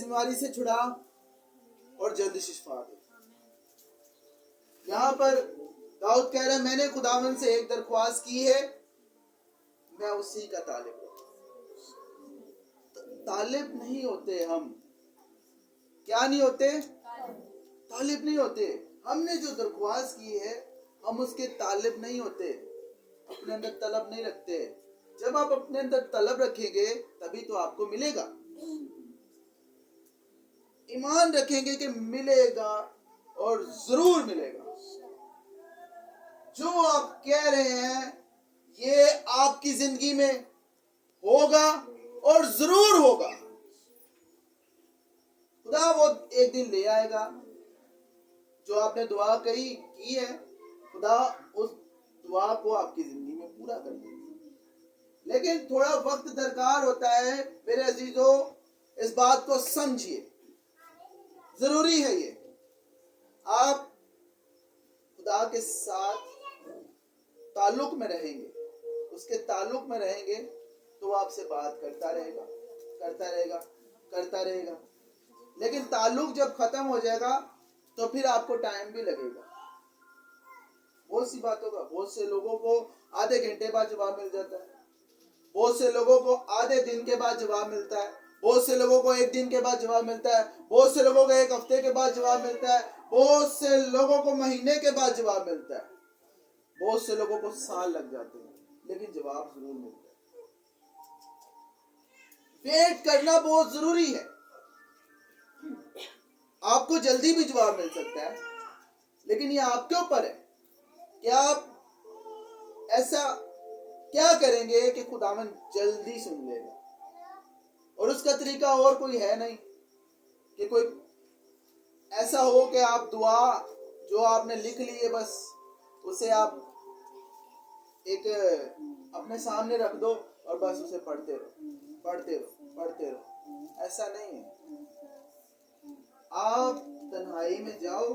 बीमारी से छुड़ा और जल्द शिफा दे। यहाँ पर दाऊद कह रहा है, मैंने खुदावन से एक दरख्वास्त की है, मैं उसी का तालिब हूँ। तालिब नहीं होते हम, क्या नहीं होते? तालिब नहीं होते। हमने जो दरख्वास्त की है हम उसके तालिब नहीं होते, अपने अंदर तलब नहीं रखते। जब आप अपने अंदर तलब रखेंगे तभी तो आपको मिलेगा। ईमान रखेंगे कि मिलेगा और जरूर मिलेगा। जो आप कह रहे हैं ये आपकी जिंदगी में होगा और जरूर होगा। खुदा वो एक दिन ले आएगा। जो आपने दुआ की है, खुदा उस दुआ को आपकी जिंदगी में पूरा कर देगा। लेकिन थोड़ा वक्त दरकार होता है। मेरे अजीजों, इस बात को समझिए, जरूरी है ये। आप खुदा के साथ ताल्लुक में रहेंगे, उसके ताल्लुक में रहेंगे तो वो आपसे बात करता रहेगा, करता रहेगा, करता रहेगा। लेकिन ताल्लुक जब खत्म हो जाएगा तो फिर आपको टाइम भी लगेगा। बहुत सी बातों का, बहुत से लोगों को आधे घंटे बाद जवाब मिल जाता है, बहुत से लोगों को आधे दिन के बाद जवाब मिलता है, बहुत से लोगों को एक दिन के बाद जवाब मिलता है, बहुत से लोगों को एक हफ्ते के बाद जवाब मिलता है, बहुत से लोगों को महीने के बाद जवाब मिलता है, बहुत से लोगों को साल लग जाते हैं, लेकिन जवाब जरूर मिलता है। वेट करना बहुत जरूरी है। आपको जल्दी भी जवाब मिल सकता है, लेकिन ये आपके ऊपर है कि आप ऐसा क्या करेंगे कि खुदावन जल्दी सुन लेगा। और उसका तरीका और कोई है नहीं कि कोई ऐसा हो कि आप दुआ जो आपने लिख ली है बस उसे आप एक अपने सामने रख दो और बस उसे पढ़ते रहो, पढ़ते रहो, पढ़ते रहो। ऐसा नहीं है। आप तन्हाई में जाओ,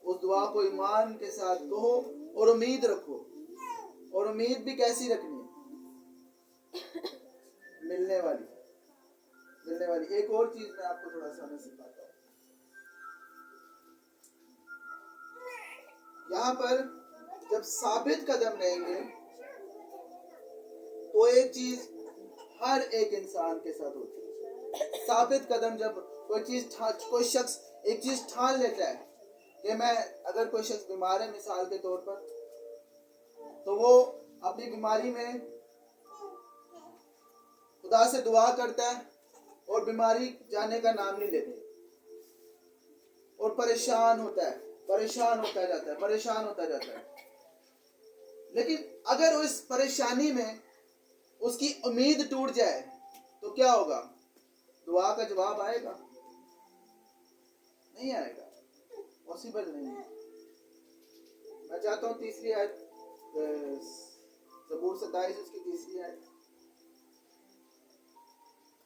उस दुआ को ईमान के साथ कहो और उम्मीद रखो। और उम्मीद भी कैसी रखनी है? मिलने वाली, मिलने वाली। एक और चीज मैं आपको थोड़ा सा मैं सिखाता हूँ। यहाँ पर जब साबित कदम रहेंगे तो एक चीज हर एक इंसान के साथ होती है। साबित कदम जब कोई शख्स एक चीज ठान लेता है कि मैं, अगर कोई शख्स बीमार है मिसाल के तौर पर, तो वो अपनी बीमारी में खुदा से दुआ करता है और बीमारी जाने का नाम नहीं लेती और परेशान होता है, परेशान होता जाता है, परेशान होता जाता है। लेकिन अगर उस परेशानी में उसकी उम्मीद टूट जाए तो क्या होगा? दुआ का जवाब आएगा? नहीं आएगा, पॉसिबल नहीं है। मैं चाहता हूँ तीसरी आयत, ज़बूर 27 उसकी तीसरी आयत।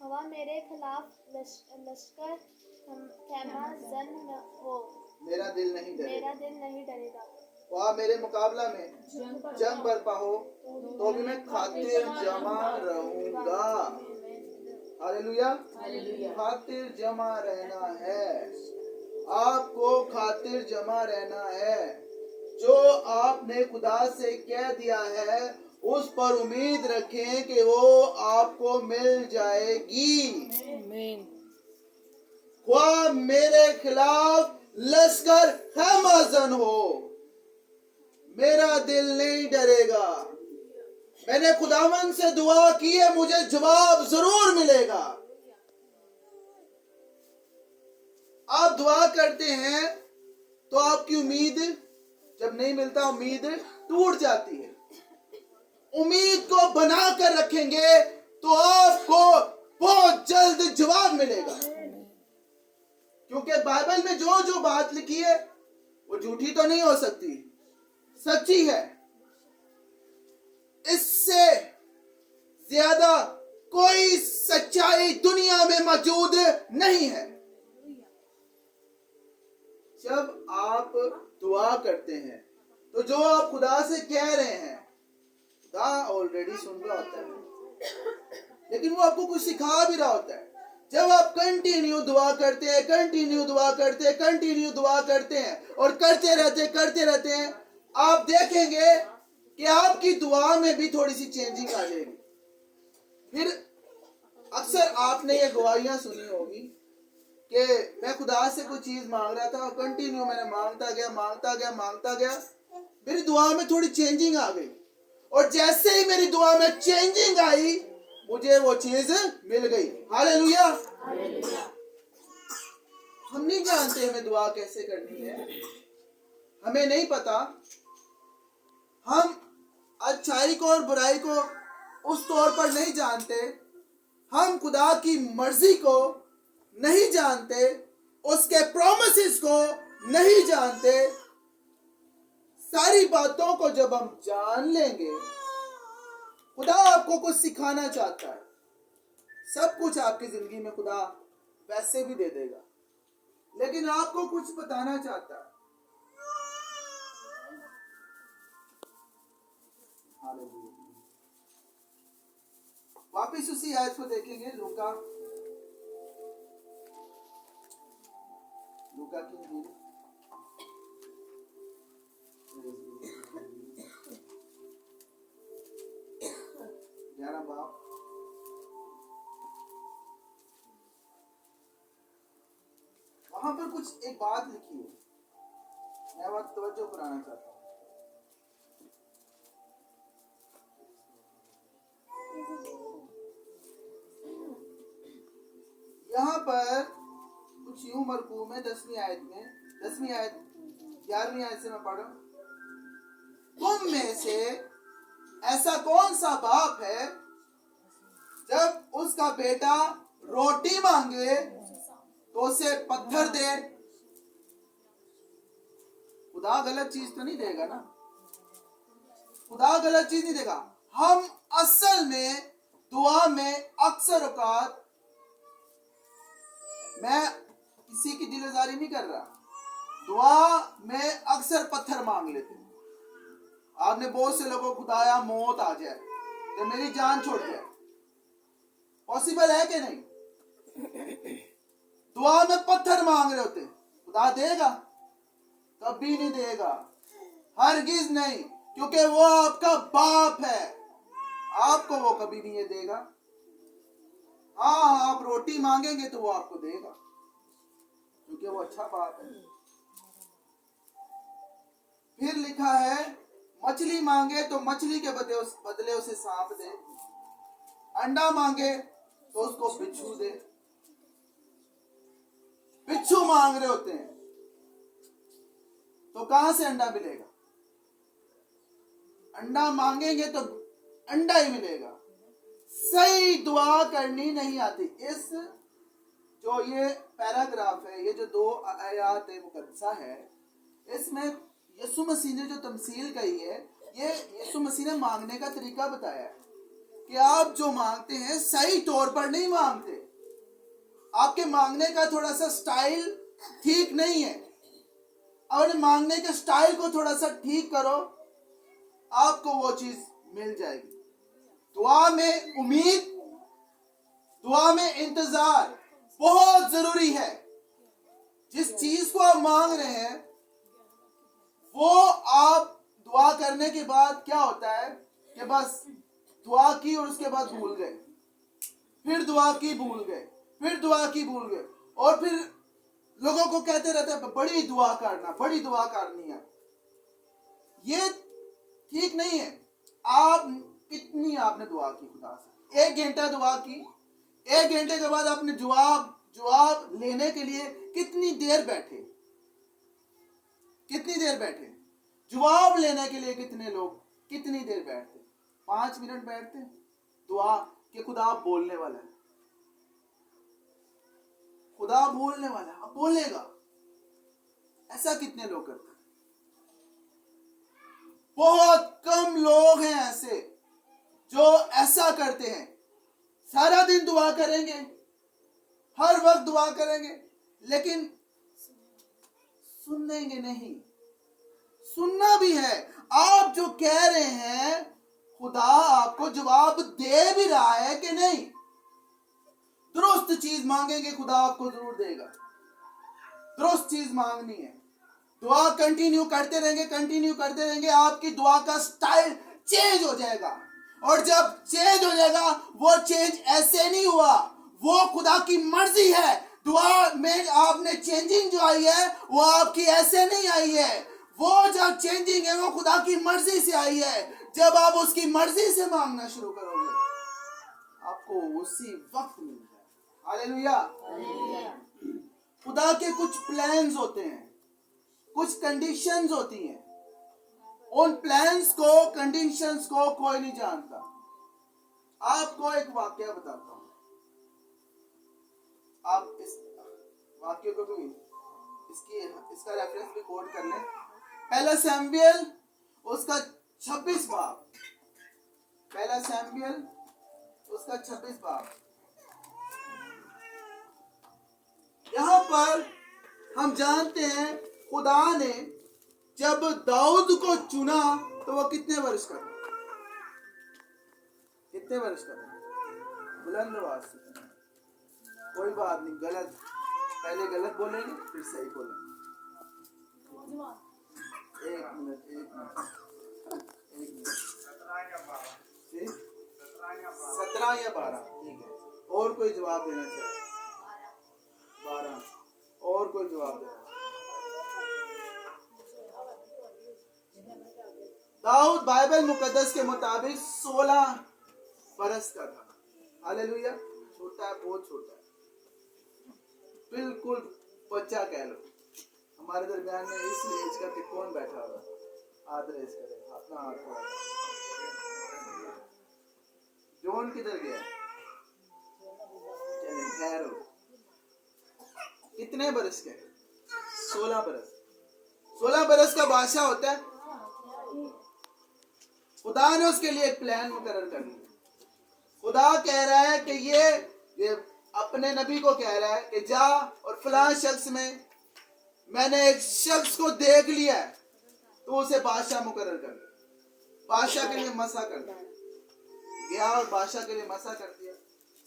हवा मेरे खिलाफ लश्कर खैमा जन हो, मेरा दिल नहीं डरेगा। वहाँ मेरे मुकाबला में जंग बरपा हो तो भी मैं खातिर जमा रहूंगा। हालेलुया, खातिर जमा रहना है। आपको खातिर जमा रहना है। जो आपने खुदा से कह दिया है उस पर उम्मीद रखें कि वो आपको मिल जाएगी। वह मेरे खिलाफ लश्कर हमजन हो, मेरा दिल नहीं डरेगा। मैंने खुदावन से दुआ की है, मुझे जवाब जरूर मिलेगा। आप दुआ करते हैं तो आपकी उम्मीद जब नहीं मिलता, उम्मीद टूट जाती है। उम्मीद को बना कर रखेंगे तो आपको बहुत जल्द जवाब मिलेगा। क्योंकि बाइबल में जो जो बात लिखी है वो झूठी तो नहीं हो सकती, सच्ची है। इससे ज्यादा कोई सच्चाई दुनिया में मौजूद नहीं है। जब आप दुआ करते हैं तो जो आप खुदा से कह रहे हैं खुदा ऑलरेडी सुन रहा होता है, लेकिन वो आपको कुछ सिखा भी रहा होता है। जब आप कंटिन्यू दुआ करते हैं, कंटिन्यू दुआ करते हैं, कंटिन्यू दुआ करते हैं और करते रहते हैं, आप देखेंगे कि आपकी दुआ में भी थोड़ी सी चेंजिंग आ जाएगी। फिर अक्सर आपने ये गवाहियां सुनी होगी कि मैं खुदा से कोई चीज मांग रहा था और कंटिन्यू मैंने मांगता गया, मेरी दुआ में थोड़ी चेंजिंग आ गई और जैसे ही मेरी दुआ में चेंजिंग आई मुझे वो चीज मिल गई। हालेलुया। हम नहीं जानते हमें दुआ कैसे करनी है, हमें नहीं पता। हम अच्छाई को और बुराई को उस तौर पर नहीं जानते, हम खुदा की मर्जी को नहीं जानते, उसके प्रोमिसेस को नहीं जानते। सारी बातों को जब हम जान लेंगे, खुदा आपको कुछ सिखाना चाहता है, सब कुछ आपकी जिंदगी में खुदा वैसे भी दे देगा, लेकिन आपको कुछ बताना चाहता है। वापिस उसी आयत को देखेंगे, लूका की इंजील 11 बाब। वहां पर कुछ एक बात लिखी है, मैं बात तवज्जो कराना चाहता हूँ। यहाँ पर कुछ यूं मरकूम है 10वीं आयत में, 11वीं आयत से मैं पढ़ रहा हूं। तुम में से ऐसा कौन सा बाप है जब उसका बेटा रोटी मांगे तो उसे पत्थर दे? खुदा गलत चीज तो नहीं देगा ना, खुदा गलत चीज नहीं देगा। हम असल में दुआ में अक्सर औकात, मैं किसी की दिलदारी नहीं कर रहा, दुआ में अक्सर पत्थर मांग लेते हैं। आपने बहुत से लोगों को खुदाया मौत आ जाए तो मेरी जान छोड़ जाए, पॉसिबल है कि नहीं? दुआ में पत्थर मांग रहे होते, खुदा देगा? कभी नहीं देगा, हरगिज नहीं, क्योंकि वो आपका बाप है, आपको वो कभी नहीं ये देगा। हाँ, आप रोटी मांगेंगे तो वो आपको देगा, क्योंकि वो अच्छा बाप है। फिर लिखा है मछली मांगे तो मछली के बदले उसे सांप दे, अंडा मांगे तो उसको बिच्छू दे। बिच्छू मांग रहे होते हैं तो कहां से अंडा मिलेगा? अंडा मांगेंगे तो अंडा ही मिलेगा। सही दुआ करनी नहीं आती। इस जो ये पैराग्राफ है, ये जो 2 आयात मुकद्दसा है, इसमें यीशु मसीह ने जो तमसील कही है, ये यीशु मसीह ने मांगने का तरीका बताया है कि आप जो मांगते हैं सही तौर पर नहीं मांगते, आपके मांगने का थोड़ा सा स्टाइल ठीक नहीं है, और मांगने के स्टाइल को थोड़ा सा ठीक करो, आपको वो चीज मिल जाएगी। दुआ में उम्मीद, दुआ में इंतजार बहुत जरूरी है। जिस चीज को आप मांग रहे हैं वो आप दुआ करने के बाद क्या होता है कि बस दुआ की और उसके बाद भूल गए, फिर दुआ की भूल गए, फिर दुआ की भूल गए, और फिर लोगों को कहते रहते हैं बड़ी दुआ करना, बड़ी दुआ करनी है। ये ठीक नहीं है। आप कितनी आपने दुआ की खुदा से? 1 घंटा दुआ की, 1 घंटे के बाद आपने जवाब लेने के लिए कितनी देर बैठे? कितनी देर बैठे? जवाब लेने के लिए कितने लोग कितनी देर बैठते? 5 मिनट बैठते दुआ कि खुदा बोलने वाला है, खुदा बोलने वाला है, अब बोलेगा। ऐसा कितने लोग करते हैं? बहुत कम लोग हैं ऐसे जो ऐसा करते हैं। सारा दिन दुआ करेंगे, हर वक्त दुआ करेंगे, लेकिन सुनेंगे नहीं। सुनना भी है। आप जो कह रहे हैं खुदा आपको जवाब दे भी रहा है कि नहीं? दुरुस्त चीज मांगेंगे खुदा आपको जरूर देगा। दुरुस्त चीज मांगनी है, दुआ कंटिन्यू करते रहेंगे, आपकी दुआ का स्टाइल चेंज हो जाएगा। और जब चेंज हो जाएगा, वो चेंज ऐसे नहीं हुआ, वो खुदा की मर्जी है। दुआ में आपने चेंजिंग जो आई है वो आपकी ऐसे नहीं आई है, वो जब चेंजिंग है वो खुदा की मर्जी से आई है। जब आप उसकी मर्जी से मांगना शुरू करोगे, आपको उसी वक्त मिल जाए। हालेलुया। खुदा के कुछ प्लान्स होते हैं, कुछ कंडीशंस होती हैं, उन प्लान्स को, कंडीशंस को कोई नहीं जानता। आपको एक वाक्य बताता हूं, आप इस वाक्य को भी इसका रेफरेंस भी कोट कर लें। पहला सैमुएल उसका 26 बाब, पहला सैमुएल उसका 26 बाब। यहां पर हम जानते हैं खुदा ने जब दाऊद को चुना तो वो कितने वर्ष का था? कितने वर्ष का था? बुलंद आवाज से, कोई बात नहीं, गलत पहले गलत बोलेंगे फिर सही बोलेंगे। एक मिनट 17 या 12, ठीक है। और कोई जवाब देना चाहिए? 12। और कोई जवाब देना? दाऊद बाइबल मुकद्दस के मुताबिक 16 बरस का था। हालेलुया। छोटा है, बहुत छोटा है, बिल्कुल बच्चा कह लो। हमारे दरमियान में इस एज का कि कौन बैठा हुआ? हाथ रेज करें, अपना हाथ थोड़ा। जॉन किधर गया? चलिए खैर हो। कितने बरस के? 16 बरस। 16 बरस का बादशाह होता है। खुदा ने उसके लिए एक प्लान मुकर्रर कर दिया। खुदा कह रहा है कि ये अपने नबी को कह रहा है कि जा और फलां शख्स में मैंने एक शख्स को देख लिया है, तो उसे बादशाह मुकर्रर कर दिया, बादशाह के लिए मसा कर दिया। गया और बादशाह के लिए मसा कर दिया।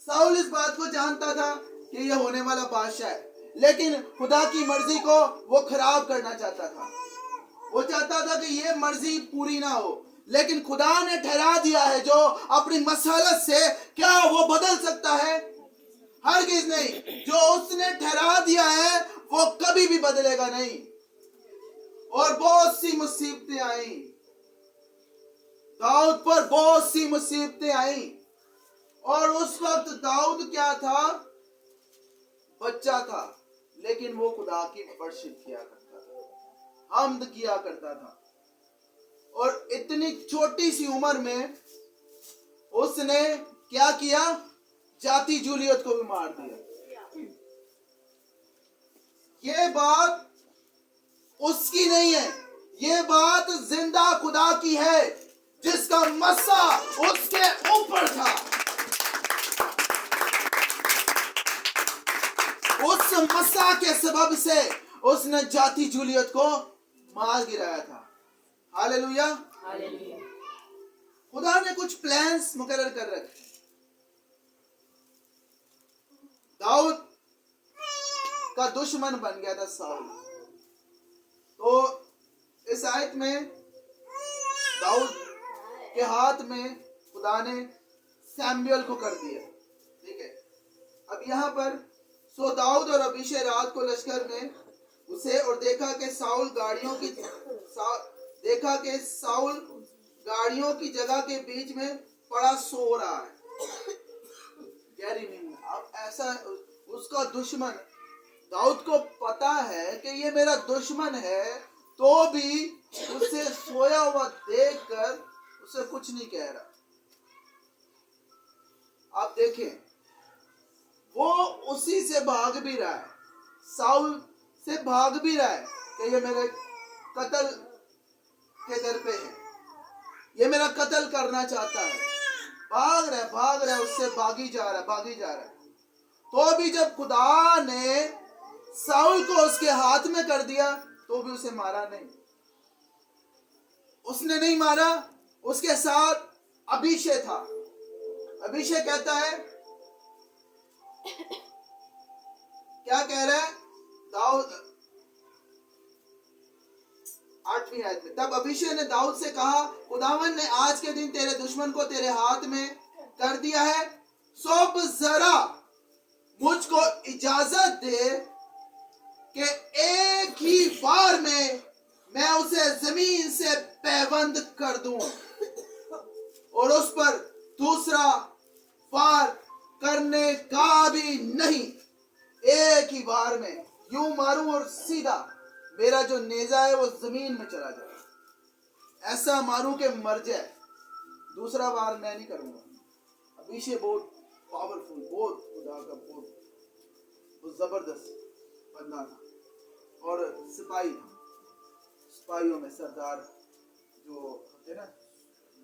साउल इस बात को जानता था कि यह होने वाला बादशाह है, लेकिन खुदा की मर्जी को वो खराब करना चाहता था। वो चाहता था कि ये मर्जी पूरी ना हो, लेकिन खुदा ने ठहरा दिया है जो अपनी मसलत से क्या वो बदल सकता है? हरगिज नहीं। जो उसने ठहरा दिया है वो कभी भी बदलेगा नहीं। और बहुत सी मुसीबतें आई दाऊद पर, बहुत सी मुसीबतें आई। और उस वक्त दाऊद क्या था? बच्चा था, लेकिन वो खुदा की वर्शिप किया करता था, हम्द किया करता था। और इतनी छोटी सी उम्र में उसने क्या किया? जाति जूलियत को भी मार दिया। ये बात उसकी नहीं है, ये बात जिंदा खुदा की है, जिसका मस्सा उसके ऊपर था। उस मस्सा के सबब से उसने जाति जूलियत को मार गिराया था। हालेलुया। खुदा ने कुछ प्लान्स मुकर्रर कर रखे। दाऊद का दुश्मन बन गया था साउल। तो इस आयत में दाऊद के हाथ में खुदा ने सैमुएल को कर दिया, ठीक है। अब यहाँ पर सो दाऊद और अबीशै रात को लश्कर में उसे और देखा कि साउल गाड़ियों की जगह के बीच में पड़ा सो रहा है। गहरी नींद। अब ऐसा उसका दुश्मन, दाऊद को पता है कि ये मेरा दुश्मन है, तो भी उसे सोया हुआ देखकर उसे कुछ नहीं कह रहा। आप देखें, वो उसी से भाग भी रहा है, साउल से भाग भी रहा है कि ये मेरे कत्ल के दर पे है, ये मेरा कत्ल करना चाहता है। भाग रहा है, उससे भागी जा रहा है। तो भी जब खुदा ने साउल को उसके हाथ में कर दिया, तो भी उसे मारा नहीं। उसने नहीं मारा। उसके साथ अबीशै था। अबीशै कहता है क्या कह रहा है दाऊद? 8वीं आयत में, तब अबीशै ने दाऊद से कहा, खुदावन ने आज के दिन तेरे दुश्मन को तेरे हाथ में कर दिया है, सो अब जरा मुझको इजाजत दे कि एक ही बार में मैं उसे जमीन से पैबंद कर दूं और उस पर दूसरा वार करने का भी नहीं। एक ही बार में यूं मारूं और सीधा मेरा जो नेजा है वो जमीन में चला जाए, ऐसा मारूं कि मर जाए, दूसरा वार मैं नहीं करूंगा। अबीशै बहुत पावरफुल, बहुत खुदा का बहुत जबरदस्त बंदा था और सिपाही था, सिपाहियों में सरदार जो होते ना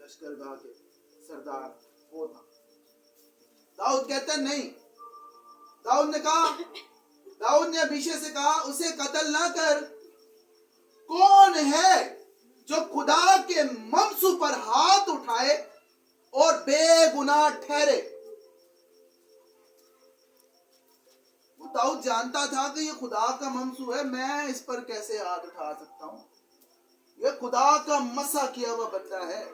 लश्करगाह के सरदार, वो था। दाऊद कहते हैं नहीं, दाऊद ने अबीशै से कहा, उसे कत्ल ना कर। कौन है जो खुदा के ममसू पर हाथ उठाए और बेगुनाह ठहरे? वो दाऊद जानता था कि ये खुदा का ममसू है, मैं इस पर कैसे हाथ उठा सकता हूं? ये खुदा का मसा किया हुआ बंदा है,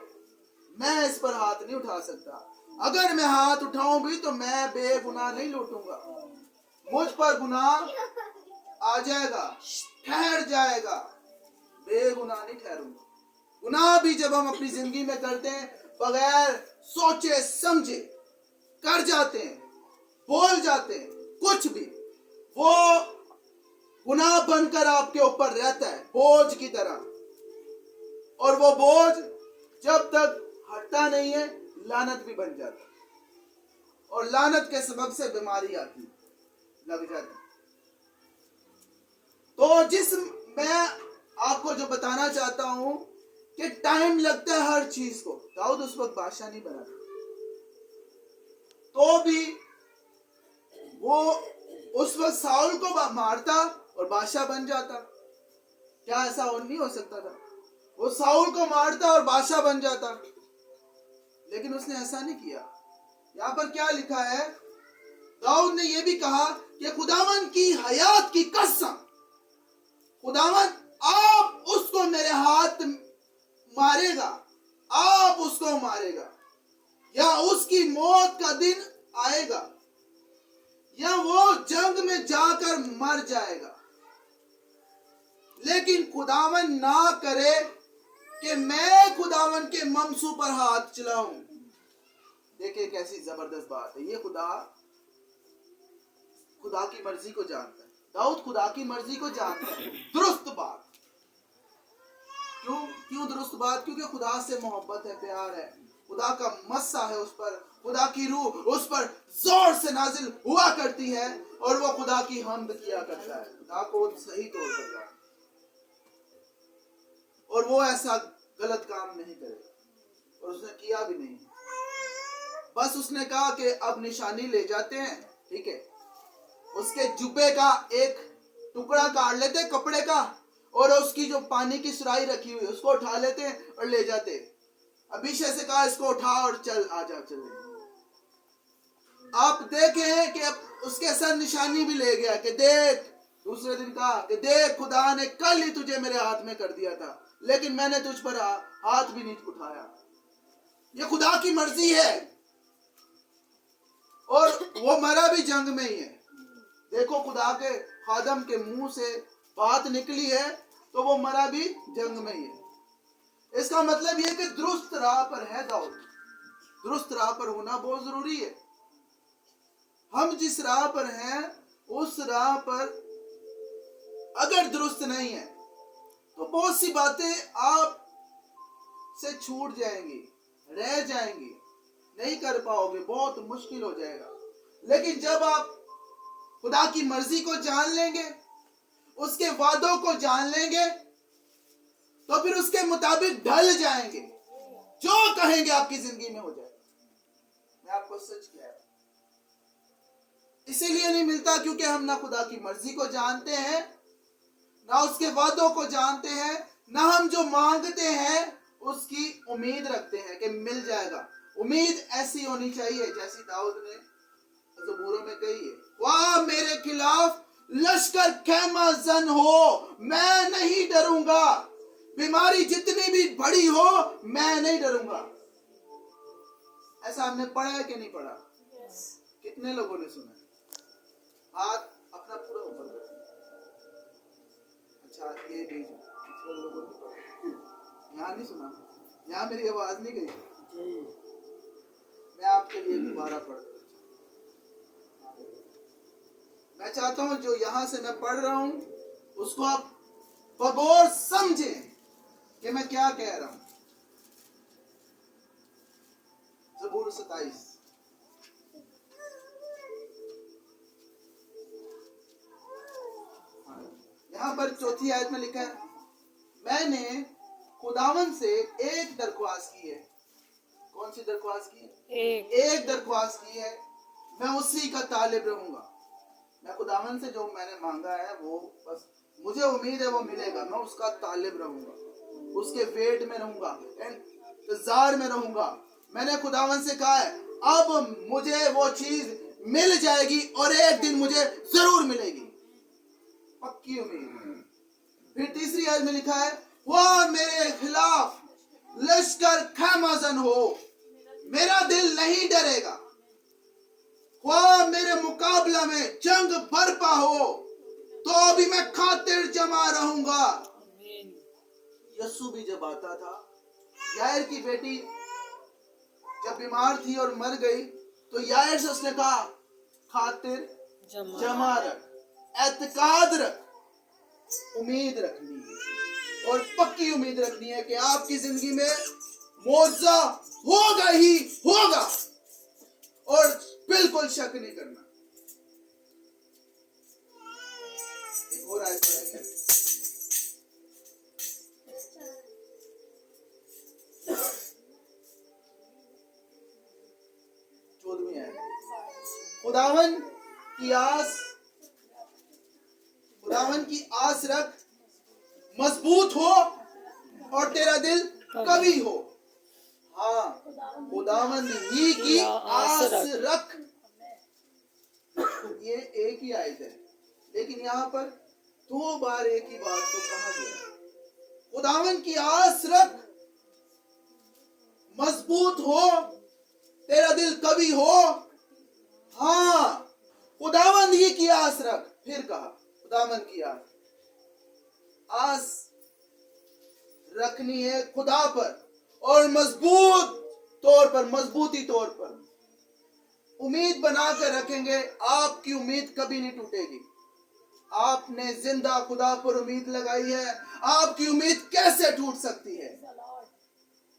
मैं इस पर हाथ नहीं उठा सकता। अगर मैं हाथ उठाऊं भी तो मैं बेगुनाह नहीं लौटूंगा, मुझ पर गुनाह आ जाएगा, ठहर जाएगा, बेगुनाह नहीं ठहरूंगा। गुनाह भी जब हम अपनी जिंदगी में करते हैं, बगैर सोचे समझे कर जाते हैं, बोल जाते हैं, कुछ भी, वो गुनाह बनकर आपके ऊपर रहता है बोझ की तरह, और वो बोझ जब तक हटता नहीं है लानत भी बन जाता है, और लानत के सबब से बीमारी आती है, लग जाती। तो जिस मैं आपको जो बताना चाहता हूं कि टाइम लगता है हर चीज को। दाऊद उस वक्त बादशाह नहीं बना था, तो भी वो उस वक्त साउल को मारता और बादशाह बन जाता। क्या ऐसा और नहीं हो सकता था? वो साउल को मारता और बादशाह बन जाता, लेकिन उसने ऐसा नहीं किया। यहां पर क्या लिखा है? दाऊद ने यह भी कहा कि खुदावन की हयात की कसम, खुदावन आप उसको मेरे हाथ मारेगा, आप उसको मारेगा, या उसकी मौत का दिन आएगा, या वो जंग में जाकर मर जाएगा, लेकिन खुदावन ना करे कि मैं खुदावन के ममसू पर हाथ चलाऊं। देखिए कैसी जबरदस्त बात है। ये खुदा की मर्जी को जानता है। दाऊद खुदा की मर्जी को जानता है। दुरुस्त बात। क्यों दुरुस्त बात? क्योंकि खुदा से मोहब्बत है, प्यार है, खुदा का मस्सा है उस पर, खुदा की रूह उस पर जोर से नाजिल हुआ करती है और वो खुदा की हम्द किया करता है, खुदा को सही तौर पर जानता है, और वो ऐसा गलत काम नहीं करेगा, और उसने किया भी नहीं। बस उसने कहा कि अब निशानी ले जाते हैं, ठीक है, उसके जुब्बे का एक टुकड़ा काट लेते हैं कपड़े का, और उसकी जो पानी की सुराही रखी हुई उसको उठा लेते हैं और ले जाते हैं। अबीशै से कहा इसको उठा और चल, आजा चल। आप देखें कि अब उसके सर निशानी भी ले गया कि देख, दूसरे दिन कहा कि देख खुदा ने कल ही तुझे मेरे हाथ में कर दिया था, लेकिन मैंने तुझ पर हाथ भी नहीं उठाया। ये खुदा की मर्जी है, और वो मरा भी जंग में ही है। देखो खुदा के खादम के मुंह से बात निकली है तो वो मरा भी जंग में ही है। इसका मतलब यह कि दुरुस्त राह पर है दाऊद। दुरुस्त राह पर होना बहुत जरूरी है। हम जिस राह पर हैं उस राह पर अगर दुरुस्त नहीं है तो बहुत सी बातें आप से छूट जाएंगी, रह जाएंगी, नहीं कर पाओगे, बहुत मुश्किल हो जाएगा। लेकिन जब आप खुदा की मर्जी को जान लेंगे, उसके वादों को जान लेंगे, तो फिर उसके मुताबिक ढल जाएंगे। जो कहेंगे आपकी जिंदगी में हो जाएगा। मैं आपको सच कह रहा हूं। इसीलिए नहीं मिलता क्योंकि हम ना खुदा की मर्जी को जानते हैं, ना उसके वादों को जानते हैं, ना हम जो मांगते हैं उसकी उम्मीद रखते हैं कि मिल जाएगा। उम्मीद ऐसी होनी चाहिए जैसी दाऊद ने ज़बूरों में कही है, वाह मेरे खिलाफ लश्कर खैमा जन हो, मैं नहीं डरूंगा। बीमारी जितनी भी बड़ी हो, मैं नहीं डरूंगा। ऐसा हमने पढ़ा है कि नहीं पढ़ा? कितने लोगों ने सुना? हाथ अपना पूरा ऊपर करो। अच्छा, ये नहीं लोगों ने पढ़ा, यहाँ नहीं सुना, यहाँ मेरी आवाज नहीं गई। मैं आपके लिए दोबारा पढ़, मैं चाहता हूं जो यहां से मैं पढ़ रहा हूं उसको आप बगौर समझें कि मैं क्या कह रहा हूं। ज़बूर 27, यहां पर चौथी आयत में लिखा है, मैंने खुदावन से एक दरख्वास्त की है। कौन सी दरख्वास्त की है? एक दरख्वास्त की है, मैं उसी का तालिब रहूंगा। मैं खुदावन से जो मैंने मांगा है वो बस मुझे उम्मीद है वो मिलेगा। मैं उसका तालिब रहूंगा, उसके वेट में रहूंगा, इंतजार में रहूंगा। मैंने खुदावन से कहा है अब मुझे वो चीज मिल जाएगी और एक दिन मुझे जरूर मिलेगी, पक्की उम्मीद। फिर तीसरी आयत में लिखा है, वह मेरे खिलाफ लश्कर खैमाजन हो, मेरा दिल नहीं डरेगा। वह मेरे मुकाबला में जंग बरपा हो, तो भी मैं खातिर जमा रहूंगा। यस्सु भी जब आता था, यायर की बेटी जब बीमार थी और मर गई, तो यायर से उसने कहा खातिर जमा रख, एतकाद रख, उम्मीद रखनी है और पक्की उम्मीद रखनी है कि आपकी जिंदगी में मौजा होगा ही होगा और बिल्कुल शक नहीं करना। एक और आयत पढ़ेंगे, चौदहवीं आयत। खुदावन की आस रख, मजबूत हो और तेरा दिल कभी हो। हाँ, खुदावन ही की आस रख। ये एक ही आयत है, लेकिन यहाँ पर दो बार एक ही बात को कहा गया। खुदावन की आस रख, मजबूत हो, तेरा दिल कभी हो। हाँ, खुदावन ही की आस रख। फिर कहा खुदावन की आस रखनी है खुदा पर और मजबूत तौर पर, मजबूती तौर पर उम्मीद बनाकर रखेंगे। आपकी उम्मीद कभी नहीं टूटेगी। आपने जिंदा खुदा पर उम्मीद लगाई है, आपकी उम्मीद कैसे टूट सकती है?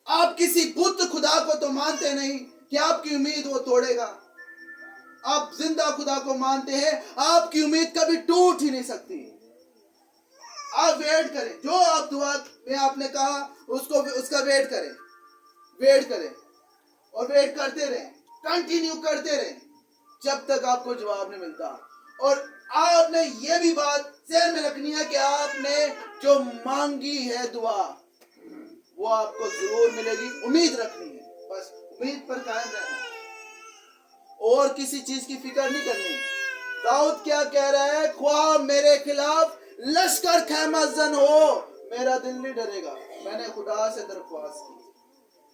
आप किसी बुत खुदा को तो मानते नहीं कि आपकी उम्मीद वो तोड़ेगा। आप जिंदा खुदा को मानते हैं, आपकी उम्मीद कभी टूट ही नहीं सकती। आप वेट करें, जो आप दुआ में आपने कहा उसका वेट करें और वेट करते रहें, कंटिन्यू करते रहें जब तक आपको जवाब नहीं मिलता। और आपने ये भी बात ध्यान में रखनी है कि आपने जो मांगी है दुआ वो आपको जरूर मिलेगी। उम्मीद रखनी है, बस उम्मीद पर कायम रहना और किसी चीज की फिक्र नहीं करनी। दाऊद क्या कह रहा है? ख्वाह मेरे खिलाफ लश्कर खैमाजन हो, मेरा दिल नहीं डरेगा। मैंने खुदा से दरख्वास्त की।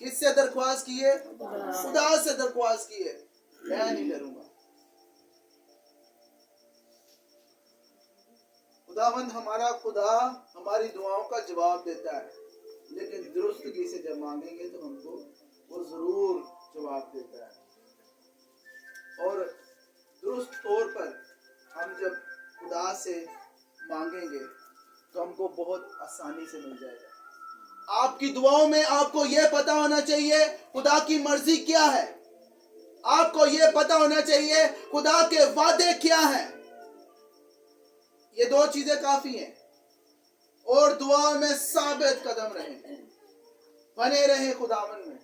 किससे दरख्वास्त की है? खुदा से दरख्वास्त की है, मैं नहीं डरूंगा। खुदावंद हमारा खुदा हमारी दुआओं का जवाब देता है, लेकिन दुरुस्तगी से जब मांगेंगे तो हमको वो जरूर जवाब देता है। और दुरुस्त तौर पर हम जब खुदा से मांगेंगे तो हमको बहुत आसानी से मिल जाएगा। आपकी दुआओं में आपको यह पता होना चाहिए खुदा की मर्जी क्या है। आपको यह पता होना चाहिए खुदा के वादे क्या हैं। ये दो चीजें काफी हैं। और दुआ में साबित कदम रहें, बने रहें खुदावन में।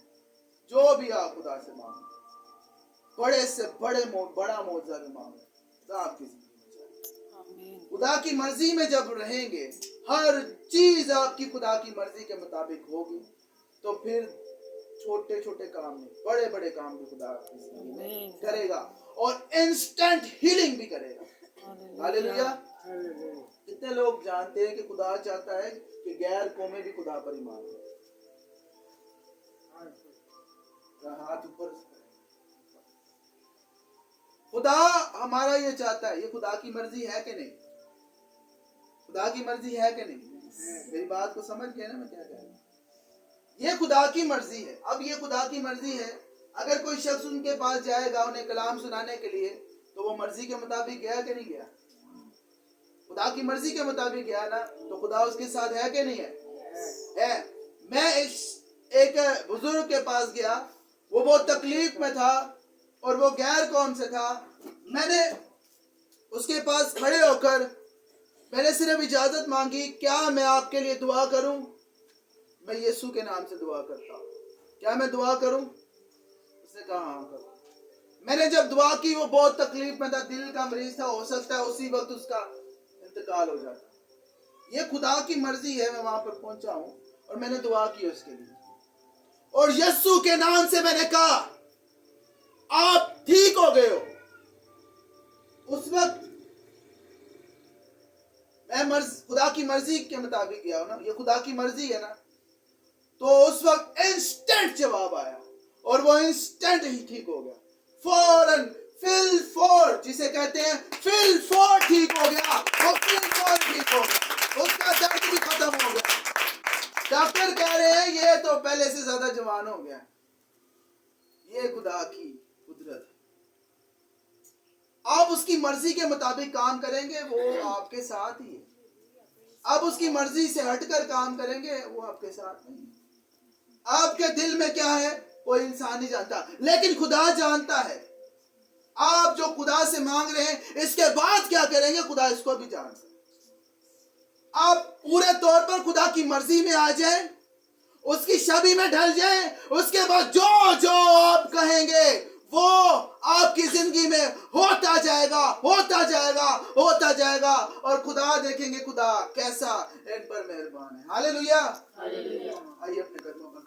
जो भी आप खुदा से मांगो, बड़े से बड़ा मौजूदा भी मांगो, खुदा आपकी जिंदगी में। खुदा की मर्जी में जब रहेंगे, हर चीज आपकी खुदा की मर्जी के मुताबिक होगी, तो फिर छोटे छोटे काम नहीं, बड़े बड़े काम भी खुदा आपकी जिंदगी में करेगा। और इंस्टेंट हीलिंग भी करेगा। हालेलुया। कितने लोग जानते हैं कि खुदा चाहता है कि गैर कौमें भी खुदा पर ईमान लाएं? हाथ ऊपर। खुदा हमारा ये चाहता है, ये खुदा की मर्जी है कि नहीं? खुदा की मर्जी है कि नहीं? मेरी बात को समझ गए ना मैं क्या कह रहा हूं? ये खुदा की मर्जी है। अब ये खुदा की मर्जी है, अगर कोई शख्स उनके पास जाएगा उन्हें कलाम सुनाने के लिए, तो वो मर्जी के मुताबिक गया कि नहीं गया? खुदा की मर्जी के मुताबिक गया ना, तो खुदा उसके साथ है कि नहीं है? मैं एक बुजुर्ग के पास गया, वो बहुत तकलीफ में था और वो गैर कौम से था। मैंने उसके पास खड़े होकर मैंने सिर्फ इजाजत मांगी, क्या मैं आपके लिए दुआ करूं? मैं यीशु के नाम से दुआ करता हूं, क्या मैं दुआ करूं? उसने कहा हाँ करो। मैंने जब दुआ की, वो बहुत तकलीफ में था, दिल का मरीज था, हो सकता है उसी वक्त उसका इंतकाल हो जाता। ये खुदा की मर्जी है, मैं वहां पर पहुंचा हूं और मैंने दुआ की उसके लिए, और यीशु के नाम से मैंने कहा आप ठीक हो गए हो। उस वक्त मैं खुदा की मर्जी के मुताबिक गया हूं ना, ये खुदा की मर्जी है ना, तो उस वक्त इंस्टेंट जवाब आया और वो इंस्टेंट ही ठीक हो गया। फौरन फिल फॉर, जिसे कहते हैं फिल फॉर, ठीक हो गया। वो फिल फॉर ठीक हो गया, उसका दर्द भी खत्म हो गया। डॉक्टर कह रहे हैं ये तो पहले से ज्यादा जवान हो गया। ये खुदा की कुदरत है। आप उसकी मर्जी के मुताबिक काम करेंगे, वो आपके साथ ही है। आप उसकी मर्जी से हटकर काम करेंगे, वो आपके साथ नहीं है। आपके दिल में क्या है कोई इंसान नहीं जानता, लेकिन खुदा जानता है। आप जो खुदा से मांग रहे हैं, इसके बाद क्या करेंगे खुदा इसको भी जानता है। आप पूरे तौर पर खुदा की मर्जी में आ जाएं, उसकी छवि में ढल जाएं, उसके बाद जो जो आप कहेंगे वो आपकी जिंदगी में होता जाएगा, होता जाएगा, होता जाएगा, और खुदा देखेंगे खुदा कैसा इन पर मेहरबान है। हालेलुया। आइए अपने कदमों पर